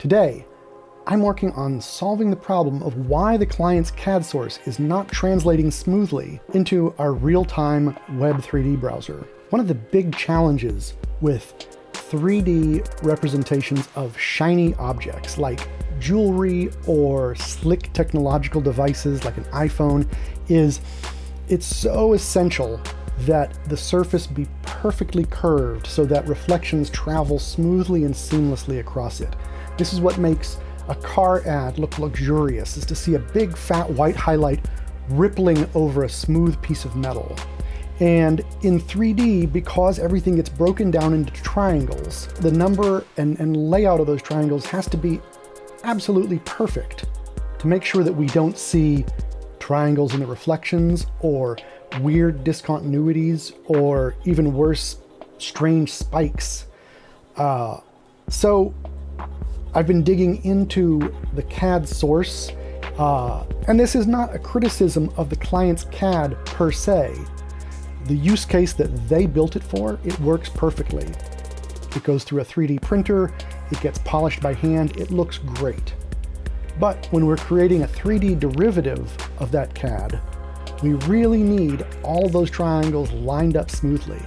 Today, I'm working on solving the problem of why the client's CAD source is not translating smoothly into our real-time Web 3D browser. One of the big challenges with 3D representations of shiny objects like jewelry or slick technological devices like an iPhone is it's so essential that the surface be perfectly curved so that reflections travel smoothly and seamlessly across it. This is what makes a car ad look luxurious, is to see a big fat white highlight rippling over a smooth piece of metal. And in 3D, because everything gets broken down into triangles, the number and layout of those triangles has to be absolutely perfect to make sure that we don't see triangles in the reflections or weird discontinuities or even worse, strange spikes. So I've been digging into the CAD source, and this is not a criticism of the client's CAD per se. The use case that they built it for, it works perfectly. It goes through a 3D printer, it gets polished by hand, it looks great. But when we're creating a 3D derivative of that CAD, we really need all those triangles lined up smoothly.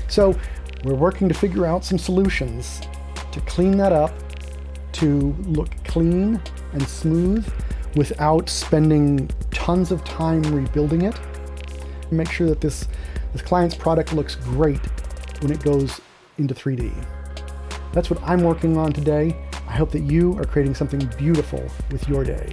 So we're working to figure out some solutions to clean that up, to look clean and smooth without spending tons of time rebuilding it. Make sure that this client's product looks great when it goes into 3D. That's what I'm working on today. I hope that you are creating something beautiful with your day.